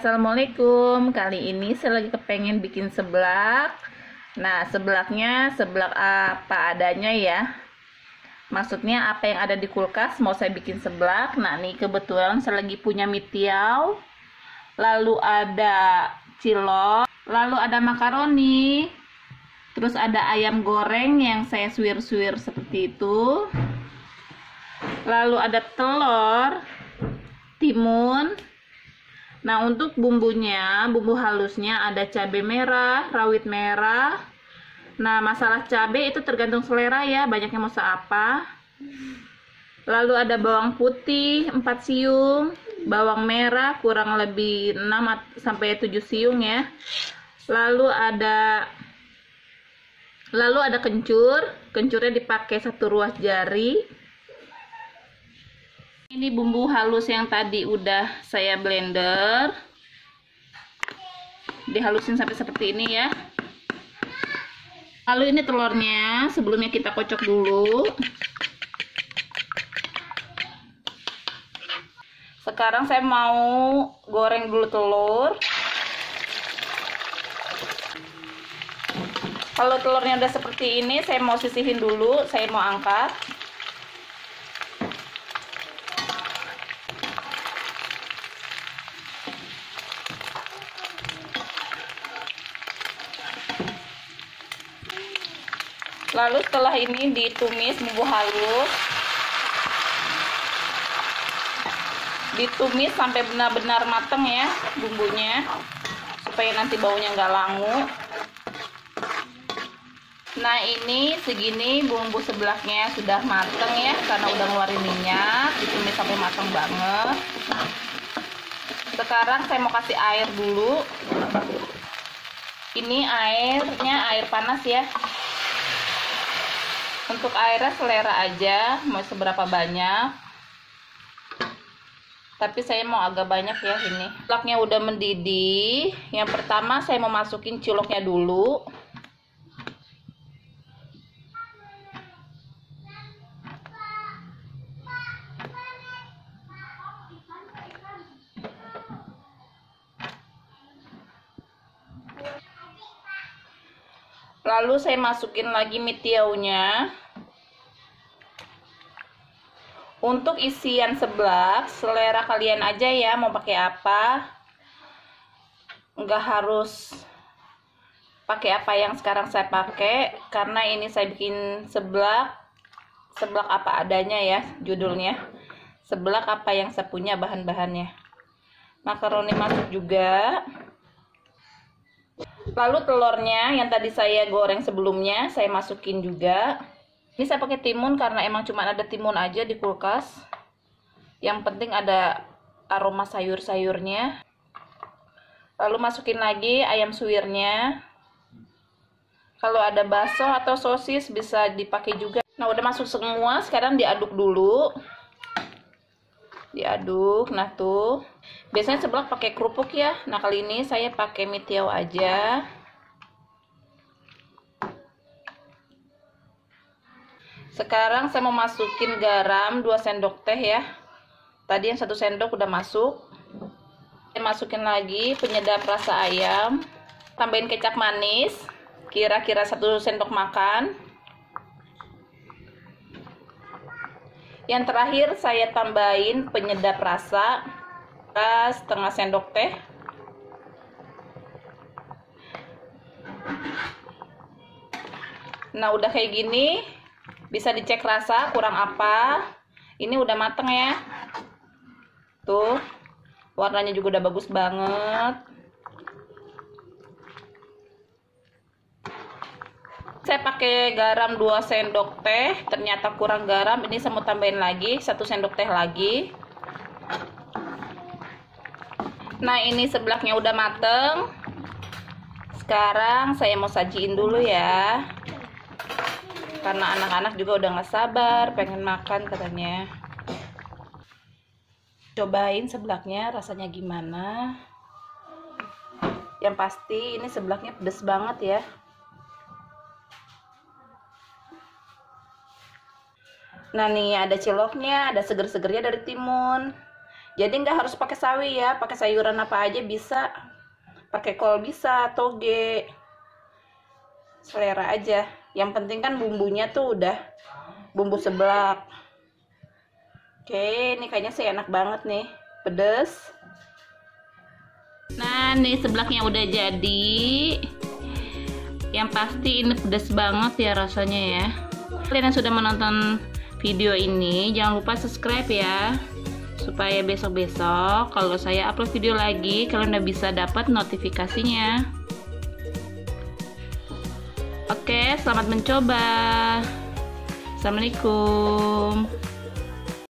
Assalamualaikum. Kali ini saya lagi kepengen bikin seblak. Nah, seblaknya seblak apa adanya ya. Maksudnya apa yang ada di kulkas mau saya bikin seblak. Nah, nih kebetulan saya lagi punya mie tiaw. Lalu ada cilok, lalu ada makaroni. Terus ada ayam goreng yang saya suwir-suwir seperti itu. Lalu ada telur, timun. Nah, untuk bumbunya, bumbu halusnya ada cabai merah, rawit merah. Nah, masalah cabai itu tergantung selera ya, banyaknya mau apa. Lalu ada bawang putih 4 siung, bawang merah kurang lebih 6 sampai 7 siung ya. Lalu ada kencur, kencurnya dipakai 1 ruas jari. Ini bumbu halus yang tadi udah saya blender, dihalusin sampai seperti ini ya. Lalu ini telurnya, sebelumnya kita kocok dulu. Sekarang saya mau goreng dulu telur. Kalau telurnya udah seperti ini, saya mau sisihin dulu, saya mau angkat. Lalu setelah ini ditumis bumbu halus, ditumis sampai benar-benar mateng ya bumbunya, supaya nanti baunya nggak langu. Nah, ini segini bumbu seblaknya sudah mateng ya, karena udah ngeluarin minyak, ditumis sampai mateng banget. Sekarang saya mau kasih air dulu. Ini airnya air panas ya. Untuk airnya selera aja, mau seberapa banyak. Tapi saya mau agak banyak ya ini. Ciloknya udah mendidih. Yang pertama saya mau masukin ciloknya dulu. Lalu saya masukin lagi mie tiawnya. Untuk isian seblak, selera kalian aja ya, mau pakai apa. Nggak harus pakai apa yang sekarang saya pakai, karena ini saya bikin seblak apa adanya ya, judulnya. Seblak apa yang saya punya bahan-bahannya. Makaroni masuk juga. Lalu telurnya yang tadi saya goreng sebelumnya, saya masukin juga. Ini saya pakai timun karena emang cuma ada timun aja di kulkas. Yang penting ada aroma sayur-sayurnya. Lalu masukin lagi ayam suwirnya. Kalau ada bakso atau sosis bisa dipakai juga. Nah, udah masuk semua, sekarang diaduk dulu. Diaduk. Nah, tuh. Biasanya seblak pakai kerupuk ya. Nah, kali ini saya pakai mie tiaw aja. Sekarang saya mau masukin garam 2 sendok teh ya. Tadi yang 1 sendok udah masuk. Saya masukin lagi penyedap rasa ayam. Tambahin kecap manis, kira-kira 1 sendok makan. Yang terakhir saya tambahin penyedap rasa, setengah sendok teh. Nah, udah kayak gini. Bisa dicek rasa kurang apa. Ini udah mateng ya. Tuh. Warnanya juga udah bagus banget. Saya pakai garam 2 sendok teh. Ternyata kurang garam. Ini saya mau tambahin lagi 1 sendok teh lagi. Nah, ini seblaknya udah mateng. Sekarang saya mau sajiin dulu ya. Karena anak-anak juga udah gak sabar pengen makan katanya. Cobain seblaknya rasanya gimana. Yang pasti ini seblaknya pedes banget ya. Nah, nih ada ciloknya, ada seger-segernya dari timun. Jadi nggak harus pakai sawi ya, pakai sayuran apa aja bisa, pakai kol bisa, toge, selera aja. Yang penting kan bumbunya tuh udah bumbu seblak. Oke, ini kayaknya sih enak banget nih, pedes. Nah, nih seblaknya udah jadi. Yang pasti ini pedas banget ya rasanya ya. Kalian yang sudah menonton video ini, jangan lupa subscribe ya, supaya besok-besok kalau saya upload video lagi, kalian udah bisa dapat notifikasinya. Oke, selamat mencoba. Assalamualaikum.